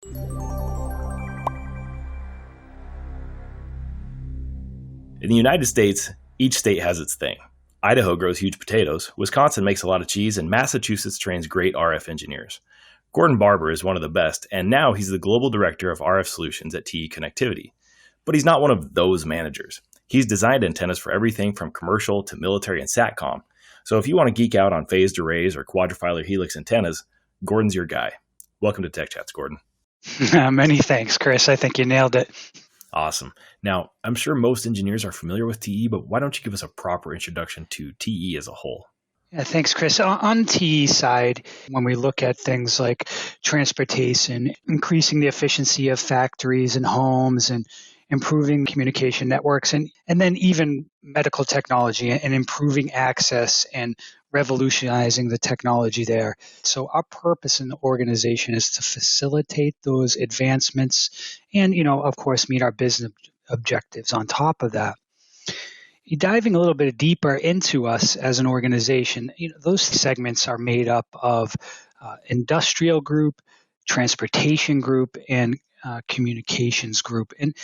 In the United States, each state has its thing. Idaho grows huge potatoes, Wisconsin makes a lot of cheese, and Massachusetts trains great RF engineers. Gordon Barber is one of the best, and now he's the global director of RF solutions at TE Connectivity. But he's not one of those managers. He's designed antennas for everything from commercial to military and SATCOM. So if you want to geek out on phased arrays or quadrifilar helix antennas, Gordon's your guy. Welcome to Tech Chats, Gordon. Many thanks, Chris. I think you nailed it. Awesome. Now, I'm sure most engineers are familiar with TE, but why don't you give us a proper introduction to TE as a whole? Yeah, thanks, Chris. On TE side, when we look at things like transportation, increasing the efficiency of factories and homes and improving communication networks, and then even medical technology and improving access and revolutionizing the technology there. So our purpose in the organization is to facilitate those advancements and, of course, meet our business objectives on top of that. Diving a little bit deeper into us as an organization, those segments are made up of industrial group, transportation group, and communications group. And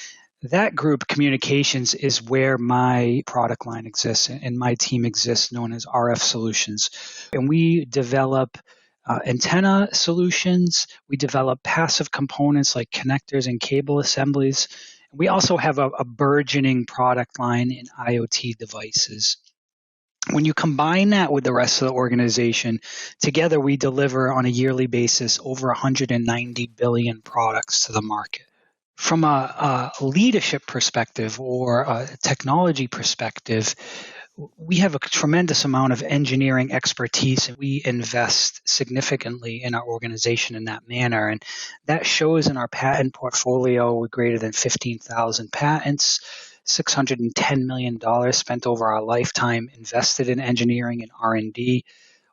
that group, communications, is where my product line exists and my team exists, known as RF Solutions. And we develop antenna solutions. We develop passive components like connectors and cable assemblies. We also have a burgeoning product line in IoT devices. When you combine that with the rest of the organization, together we deliver on a yearly basis over 190 billion products to the market. From a leadership perspective or a technology perspective, we have a tremendous amount of engineering expertise, and we invest significantly in our organization in that manner. And that shows in our patent portfolio with greater than 15,000 patents, $610 million spent over our lifetime invested in engineering and R&D,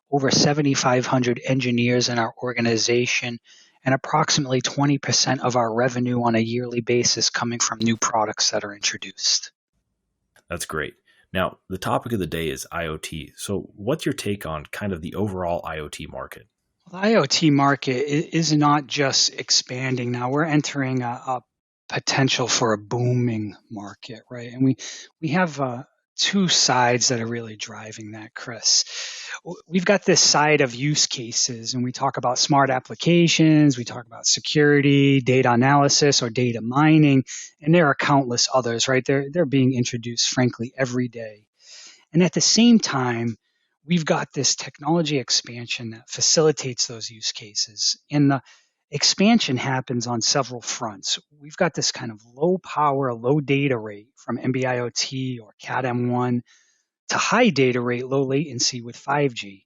over 7,500 engineers in our organization, and approximately 20% of our revenue on a yearly basis coming from new products that are introduced. That's great. Now, the topic of the day is IoT. So what's your take on kind of the overall IoT market? Well, the IoT market is not just expanding now. We're entering a potential for a booming market, right? And we have two sides that are really driving that, Chris. We've got this side of use cases, and we talk about smart applications, we talk about security, data analysis, or data mining, and there are countless others, right? They're being introduced, frankly, every day. And at the same time, we've got this technology expansion that facilitates those use cases. And the expansion happens on several fronts. We've got this kind of low power, low data rate from NB-IoT or Cat-M1 to high data rate, low latency with 5G.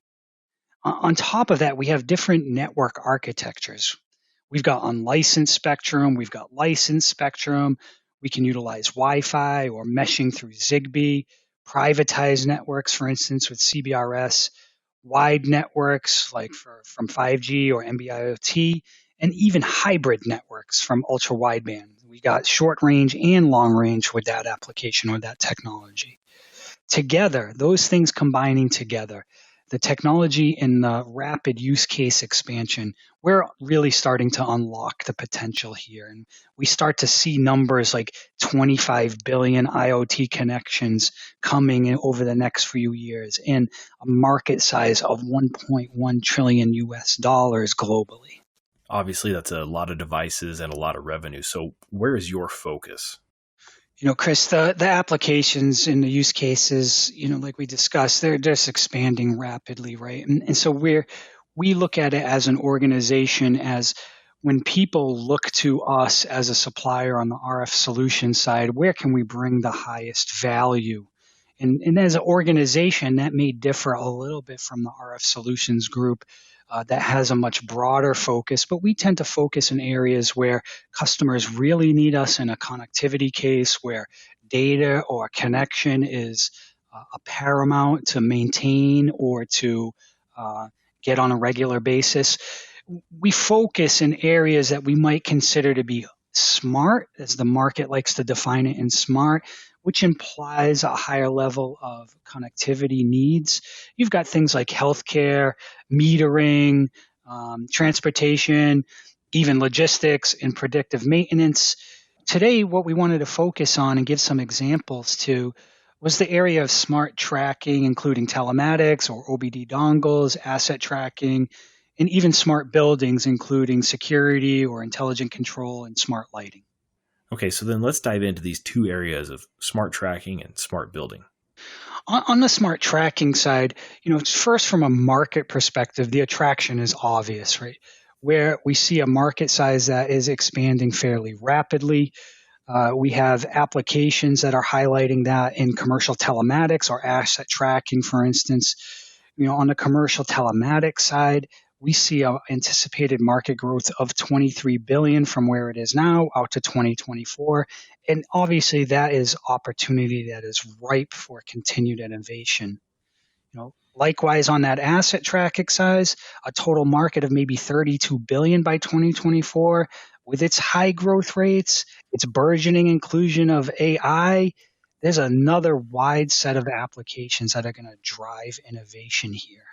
On top of that, we have different network architectures. We've got unlicensed spectrum, we've got licensed spectrum. We can utilize Wi-Fi or meshing through Zigbee, privatized networks, for instance, with CBRS, wide networks like from 5G or NB-IoT, and even hybrid networks from ultra-wideband. We got short range and long range with that application or that technology. Together, those things combining together, the technology and the rapid use case expansion, we're really starting to unlock the potential here. And we start to see numbers like 25 billion IoT connections coming in over the next few years and a market size of 1.1 trillion US dollars globally. Obviously, that's a lot of devices and a lot of revenue. So where is your focus? Chris, the applications and the use cases, like we discussed, they're just expanding rapidly, right? And so we look at it as an organization as when people look to us as a supplier on the RF solution side, where can we bring the highest value? And as an organization, that may differ a little bit from the RF solutions group that has a much broader focus, but we tend to focus in areas where customers really need us in a connectivity case where data or connection is a paramount to maintain or to get on a regular basis. We focus in areas that we might consider to be smart, as the market likes to define it in smart, which implies a higher level of connectivity needs. You've got things like healthcare, metering, transportation, even logistics and predictive maintenance. Today, what we wanted to focus on and give some examples to was the area of smart tracking, including telematics or OBD dongles, asset tracking, and even smart buildings, including security or intelligent control and smart lighting. Okay, so then let's dive into these two areas of smart tracking and smart building. On the smart tracking side, first from a market perspective, the attraction is obvious, right? Where we see a market size that is expanding fairly rapidly. We have applications that are highlighting that in commercial telematics or asset tracking, for instance. On the commercial telematics side, we see an anticipated market growth of 23 billion from where it is now out to 2024. And obviously that is opportunity that is ripe for continued innovation. Likewise on that asset tracking size, a total market of maybe 32 billion by 2024 with its high growth rates, its burgeoning inclusion of AI, there's another wide set of applications that are going to drive innovation here.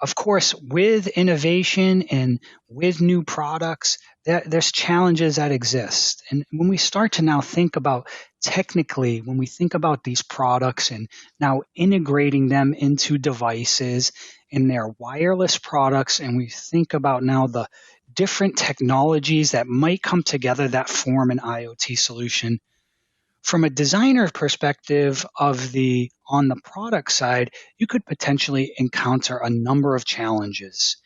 Of course, with innovation and with new products, there's challenges that exist. And when we start to now think about technically, when we think about these products and now integrating them into devices in their wireless products, and we think about now the different technologies that might come together that form an IoT solution, from a designer perspective on the product side, you could potentially encounter a number of challenges.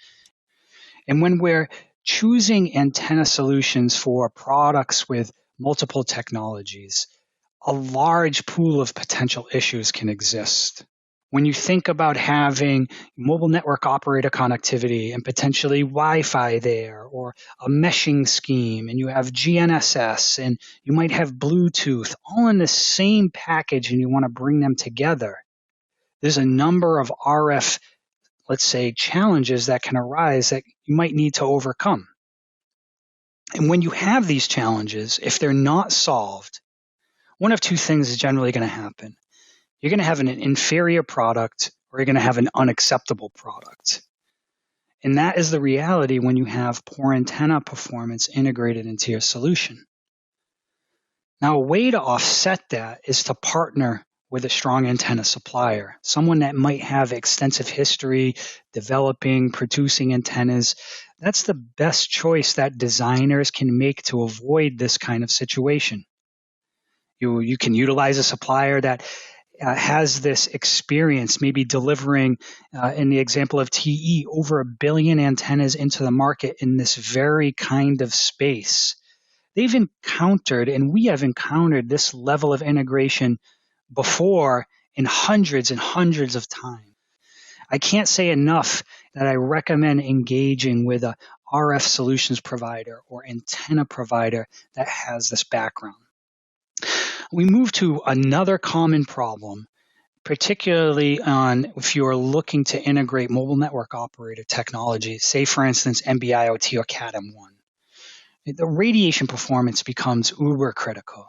And when we're choosing antenna solutions for products with multiple technologies, a large pool of potential issues can exist. When you think about having mobile network operator connectivity and potentially Wi-Fi there, or a meshing scheme, and you have GNSS and you might have Bluetooth all in the same package and you want to bring them together, there's a number of RF, let's say, challenges that can arise that you might need to overcome. And when you have these challenges, if they're not solved, one of two things is generally going to happen. You're going to have an inferior product or you're going to have an unacceptable product. And that is the reality when you have poor antenna performance integrated into your solution. Now, a way to offset that is to partner with a strong antenna supplier, someone that might have extensive history developing, producing antennas. That's the best choice that designers can make to avoid this kind of situation. You can utilize a supplier that has this experience, maybe delivering, in the example of TE, over 1 billion antennas into the market in this very kind of space. They've encountered, and we have encountered, this level of integration before in hundreds and hundreds of times. I can't say enough that I recommend engaging with a RF solutions provider or antenna provider that has this background. We move to another common problem, particularly if you're looking to integrate mobile network operator technology, say for instance NB-IoT or Cat-M1. The radiation performance becomes uber critical.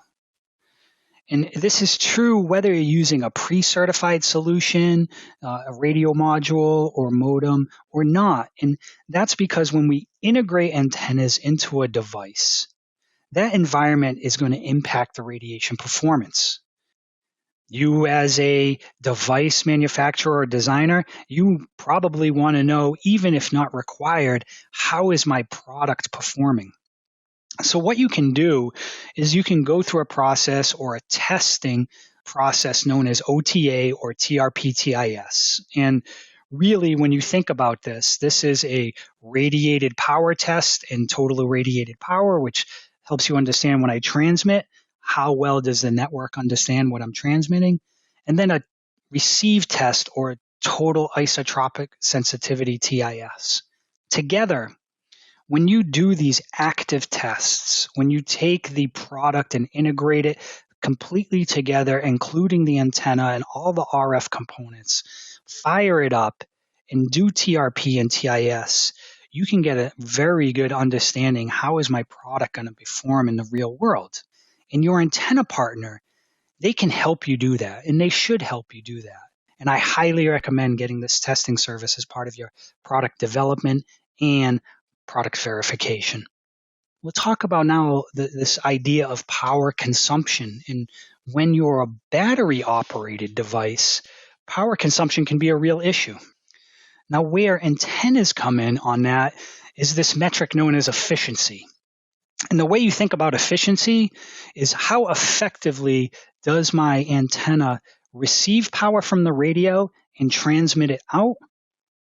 And this is true whether you're using a pre-certified solution, a radio module or modem or not. And that's because when we integrate antennas into a device, that environment is going to impact the radiation performance. You as a device manufacturer or designer, you probably want to know, even if not required, how is my product performing? So what you can do is you can go through a process or a testing process known as OTA or TRPTIS. And really, when you think about this, this is a radiated power test and total irradiated power, which helps you understand when I transmit, how well does the network understand what I'm transmitting? And then a receive test or total isotropic sensitivity TIS. Together, when you do these active tests, when you take the product and integrate it completely together, including the antenna and all the RF components, fire it up and do TRP and TIS, you can get a very good understanding, how is my product going to perform in the real world? And your antenna partner, they can help you do that, and they should help you do that. And I highly recommend getting this testing service as part of your product development and product verification. We'll talk about now this idea of power consumption. And when you're a battery operated device, power consumption can be a real issue. Now, where antennas come in on that is this metric known as efficiency. And the way you think about efficiency is how effectively does my antenna receive power from the radio and transmit it out,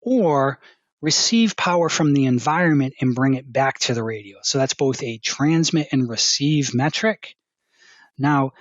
or receive power from the environment and bring it back to the radio. So that's both a transmit and receive metric. Now,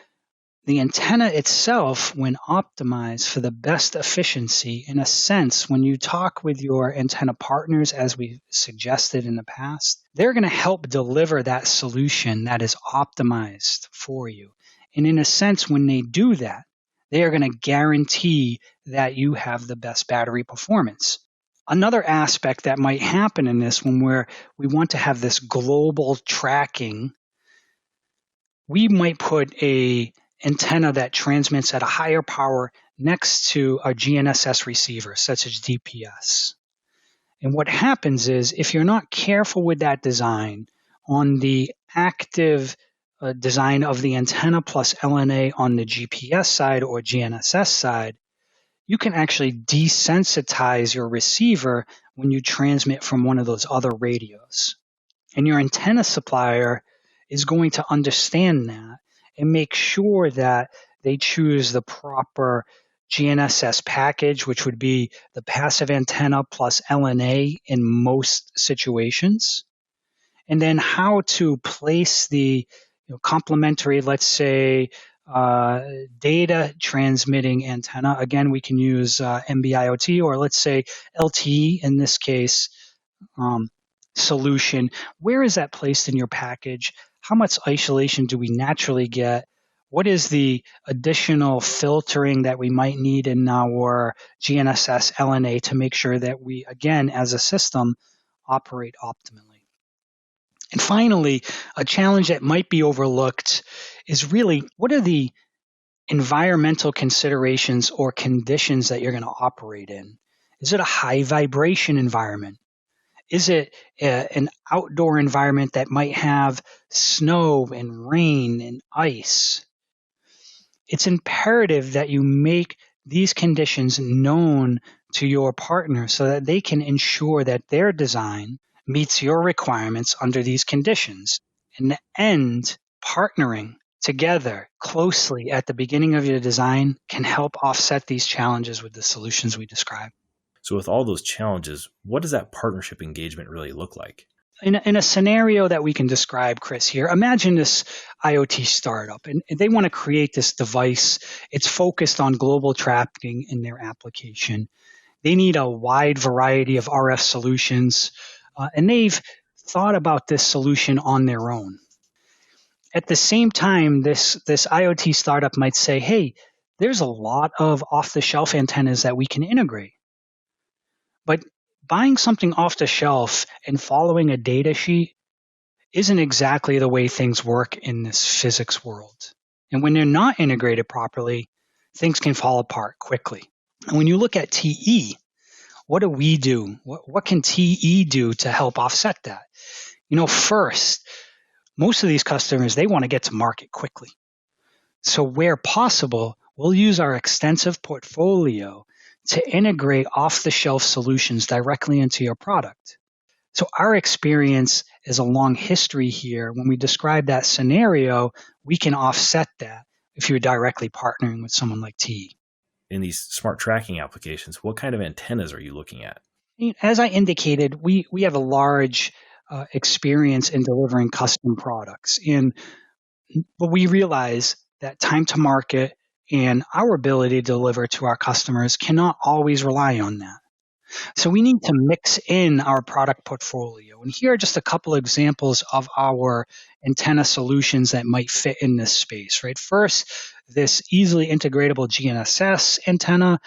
the antenna itself, when optimized for the best efficiency, in a sense, when you talk with your antenna partners, as we suggested in the past, they're going to help deliver that solution that is optimized for you. And in a sense, when they do that, they are going to guarantee that you have the best battery performance. Another aspect that might happen in this when we want to have this global tracking, we might put a antenna that transmits at a higher power next to a GNSS receiver, such as DPS. And what happens is, if you're not careful with that design, on the active design of the antenna plus LNA on the GPS side or GNSS side, you can actually desensitize your receiver when you transmit from one of those other radios. And your antenna supplier is going to understand that and make sure that they choose the proper GNSS package, which would be the passive antenna plus LNA in most situations. And then how to place the complementary, let's say, data transmitting antenna. Again, we can use NB-IoT, or let's say LTE in this case, solution. Where is that placed in your package? How much isolation do we naturally get? What is the additional filtering that we might need in our GNSS LNA to make sure that we, again, as a system, operate optimally? And finally, a challenge that might be overlooked is really, what are the environmental considerations or conditions that you're going to operate in? Is it a high vibration environment? Is it an outdoor environment that might have snow and rain and ice? It's imperative that you make these conditions known to your partner so that they can ensure that their design meets your requirements under these conditions. In the end, partnering together closely at the beginning of your design can help offset these challenges with the solutions we described. So with all those challenges, what does that partnership engagement really look like? In a scenario that we can describe, Chris, here, imagine this IoT startup, and they want to create this device. It's focused on global tracking in their application. They need a wide variety of RF solutions, and they've thought about this solution on their own. At the same time, this IoT startup might say, hey, there's a lot of off-the-shelf antennas that we can integrate. But buying something off the shelf and following a data sheet isn't exactly the way things work in this physics world. And when they're not integrated properly, things can fall apart quickly. And when you look at TE, what do we do? What can TE do to help offset that? First, most of these customers, they want to get to market quickly. So where possible, we'll use our extensive portfolio to integrate off-the-shelf solutions directly into your product. So our experience is a long history here. When we describe that scenario, we can offset that if you're directly partnering with someone like TE. In these smart tracking applications, what kind of antennas are you looking at? As I indicated, we have a large experience in delivering custom products. But we realize that time to market and our ability to deliver to our customers cannot always rely on that. So we need to mix in our product portfolio. And here are just a couple of examples of our antenna solutions that might fit in this space, right? First, this easily integratable GNSS antenna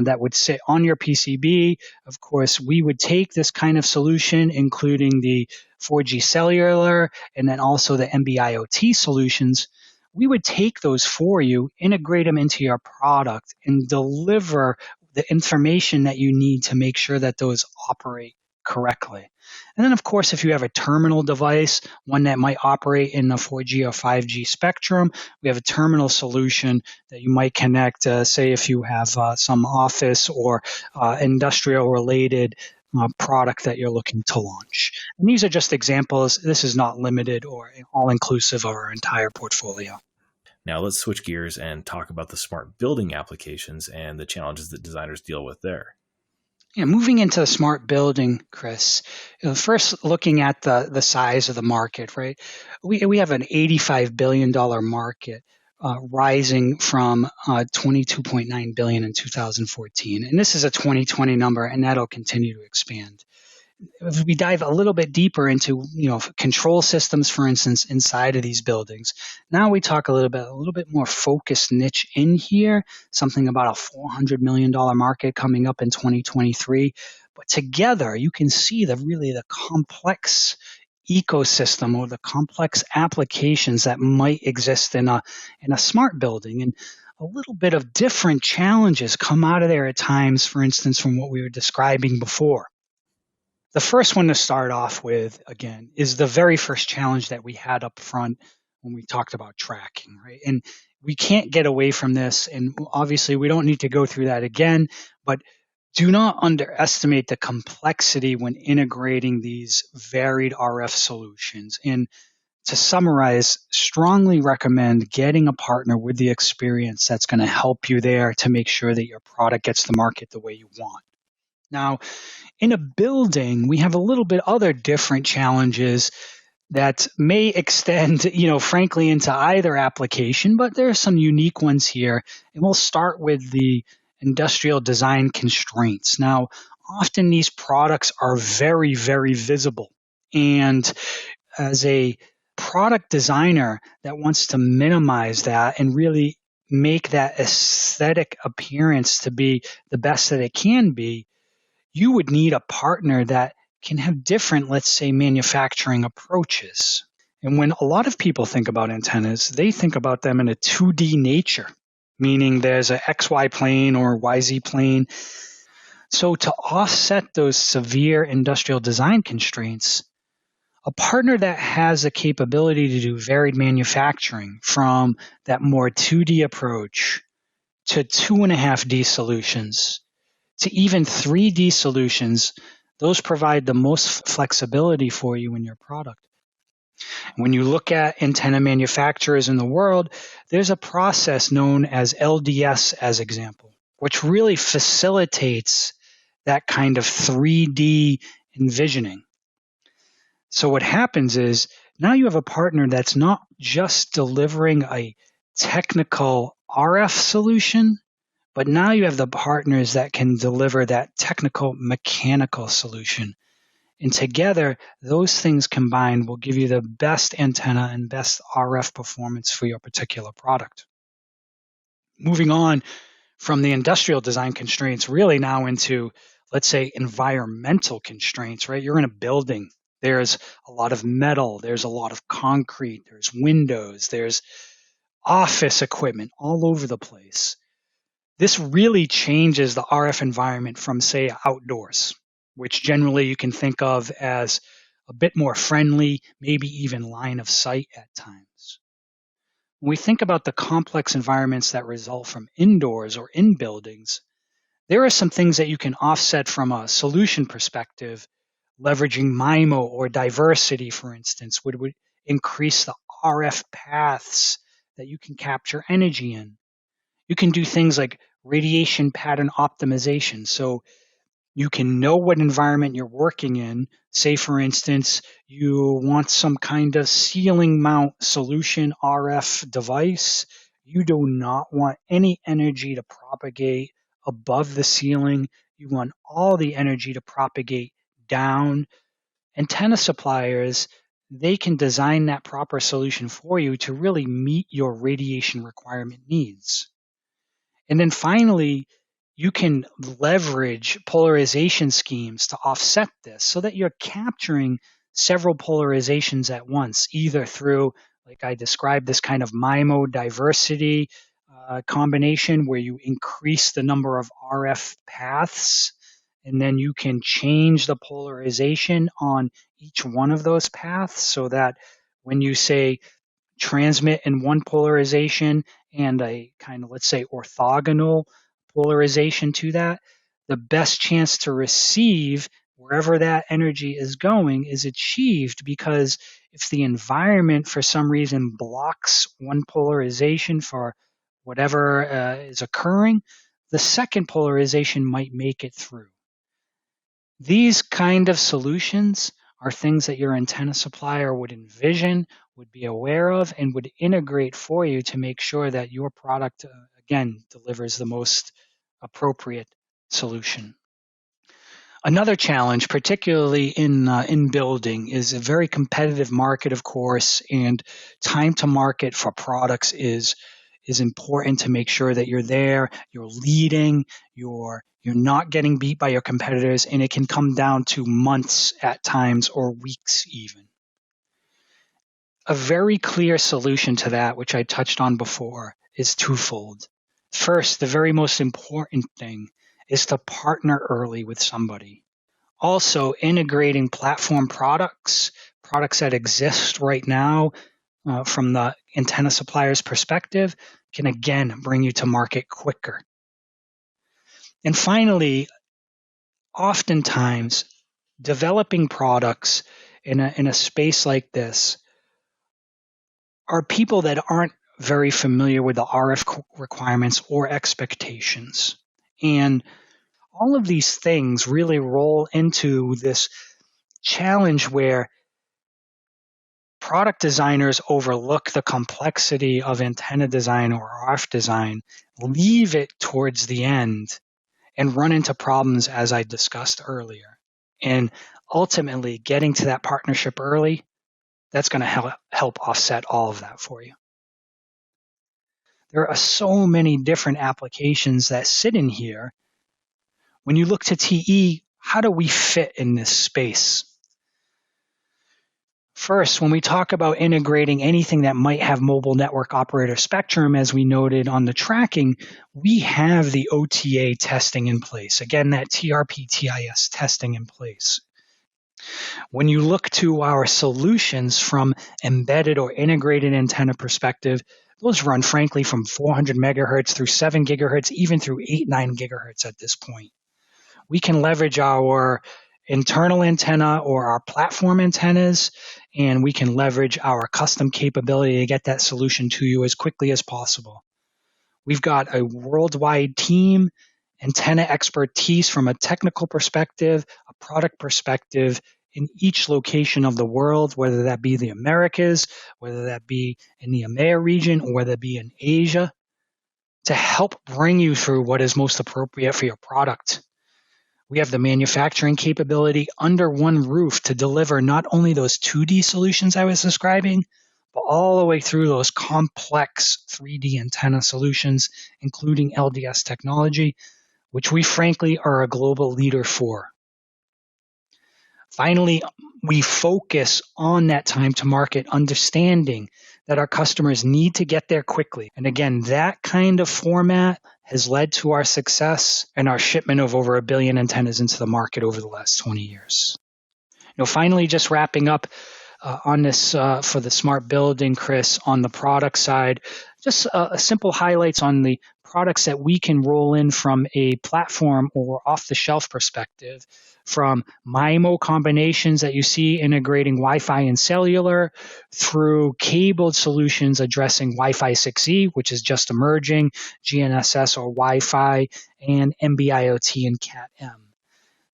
that would sit on your PCB. Of course, we would take this kind of solution, including the 4G cellular and then also the NB-IoT solutions. We would take those for you, integrate them into your product, and deliver the information that you need to make sure that those operate correctly. And then, of course, if you have a terminal device, one that might operate in the 4G or 5G spectrum, we have a terminal solution that you might connect, say, if you have some office or industrial related product that you're looking to launch. And these are just examples. This is not limited or all inclusive of our entire portfolio. Now let's switch gears and talk about the smart building applications and the challenges that designers deal with there. Yeah, moving into smart building, Chris, first looking at the size of the market, right? We have an $85 billion market rising from 22.9 billion in 2014. And this is a 2020 number, and that'll continue to expand. If we dive a little bit deeper into control systems, for instance, inside of these buildings, now we talk a little bit more focused niche in here, something about a $400 million market coming up in 2023. But together, you can see the complex ecosystem or the complex applications that might exist in a smart building, and a little bit of different challenges come out of there at times, for instance, from what we were describing before. The first one to start off with, again, is the very first challenge that we had up front when we talked about tracking, right? And we can't get away from this. And obviously, we don't need to go through that again, but do not underestimate the complexity when integrating these varied RF solutions. And to summarize, strongly recommend getting a partner with the experience that's going to help you there to make sure that your product gets to market the way you want. Now, in a building, we have a little bit other different challenges that may extend, frankly, into either application, but there are some unique ones here. And we'll start with the industrial design constraints. Now, often these products are very, very visible. And as a product designer that wants to minimize that and really make that aesthetic appearance to be the best that it can be, you would need a partner that can have different, let's say, manufacturing approaches. And when a lot of people think about antennas, they think about them in a 2D nature, meaning there's an XY plane or YZ plane. So to offset those severe industrial design constraints, a partner that has a capability to do varied manufacturing from that more 2D approach to 2.5D solutions to even 3D solutions, those provide the most flexibility for you in your product. When you look at antenna manufacturers in the world, there's a process known as LDS as example, which really facilitates that kind of 3D envisioning. So what happens is now you have a partner that's not just delivering a technical RF solution, but now you have the partners that can deliver that technical mechanical solution. And together, those things combined will give you the best antenna and best RF performance for your particular product. Moving on from the industrial design constraints, really now into, let's say, environmental constraints, right? You're in a building. There's a lot of metal. There's a lot of concrete. There's windows. There's office equipment all over the place. This really changes the RF environment from, say, outdoors, which generally you can think of as a bit more friendly, maybe even line of sight at times. When we think about the complex environments that result from indoors or in buildings, there are some things that you can offset from a solution perspective, leveraging MIMO or diversity, for instance, would increase the RF paths that you can capture energy in. You can do things like radiation pattern optimization. So you can know what environment you're working in. Say, for instance, you want some kind of ceiling mount solution RF device. You do not want any energy to propagate above the ceiling. You want all the energy to propagate down. Antenna suppliers, they can design that proper solution for you to really meet your radiation requirement needs. And then finally, you can leverage polarization schemes to offset this so that you're capturing several polarizations at once, either through, like I described, this kind of MIMO diversity combination where you increase the number of RF paths and then you can change the polarization on each one of those paths so that when you say transmit in one polarization and a kind of, let's say, orthogonal polarization to that, the best chance to receive wherever that energy is going is achieved, because if the environment for some reason blocks one polarization for whatever is occurring, the second polarization might make it through. These kind of solutions are things that your antenna supplier would envision, would be aware of, and would integrate for you to make sure that your product, again, delivers the most appropriate solution. Another challenge, particularly in building, is a very competitive market, of course, and time to market for products is important to make sure that you're there, you're leading, you're not getting beat by your competitors, and it can come down to months at times or weeks even. A very clear solution to that, which I touched on before, is twofold. First, the very most important thing is to partner early with somebody. Also, integrating platform products that exist right now from the antenna supplier's perspective can again bring you to market quicker. And finally, oftentimes, developing products in a space like this are people that aren't very familiar with the RF requirements or expectations. And all of these things really roll into this challenge where product designers overlook the complexity of antenna design or RF design, leave it towards the end, and run into problems as I discussed earlier. And ultimately, getting to that partnership early, that's going to help offset all of that for you. There are so many different applications that sit in here. When you look to TE, how do we fit in this space? First, when we talk about integrating anything that might have mobile network operator spectrum, as we noted on the tracking, we have the OTA testing in place. Again, that TRP-TIS testing in place. When you look to our solutions from embedded or integrated antenna perspective, those run, frankly, from 400 megahertz through 7 gigahertz, even through 8, 9 gigahertz at this point. We can leverage our internal antenna or our platform antennas, and we can leverage our custom capability to get that solution to you as quickly as possible. We've got a worldwide team, antenna expertise from a technical perspective, a product perspective in each location of the world, whether that be the Americas, whether that be in the EMEA region, or whether it be in Asia, to help bring you through what is most appropriate for your product. We have the manufacturing capability under one roof to deliver not only those 2D solutions I was describing, but all the way through those complex 3D antenna solutions, including LDS technology, which we frankly are a global leader for. Finally, we focus on that time to market, understanding that our customers need to get there quickly. And again, that kind of format has led to our success and our shipment of over 1 billion antennas into the market over the last 20 years. Finally, just wrapping up on this for the smart building, Chris, on the product side, just simple highlights on the products that we can roll in from a platform or off-the-shelf perspective, from MIMO combinations that you see integrating Wi-Fi and cellular, through cabled solutions addressing Wi-Fi 6E, which is just emerging, GNSS or Wi-Fi, and NB-IoT and Cat-M.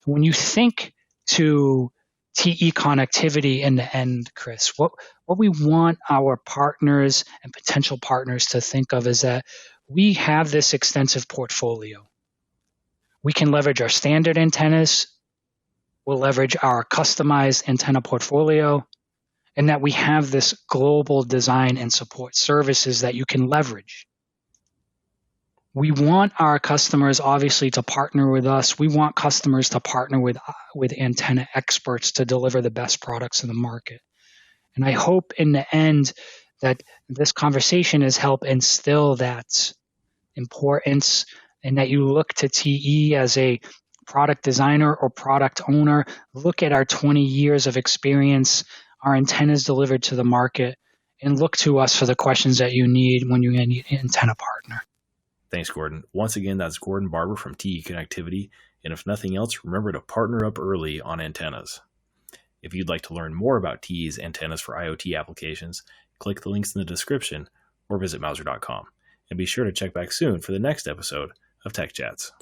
When you think to TE connectivity in the end, Chris, what we want our partners and potential partners to think of is that we have this extensive portfolio. We can leverage our standard antennas, we'll leverage our customized antenna portfolio, and that we have this global design and support services that you can leverage. We want our customers, obviously, to partner with us. We want customers to partner with antenna experts to deliver the best products in the market. And I hope in the end that this conversation has helped instill that importance, and that you look to TE as a product designer or product owner, look at our 20 years of experience, our antennas delivered to the market, and look to us for the questions that you need when you need an antenna partner. Thanks, Gordon. Once again, that's Gordon Barber from TE Connectivity. And if nothing else, remember to partner up early on antennas. If you'd like to learn more about TE's antennas for IoT applications, click the links in the description or visit Mouser.com. And be sure to check back soon for the next episode of Tech Chats.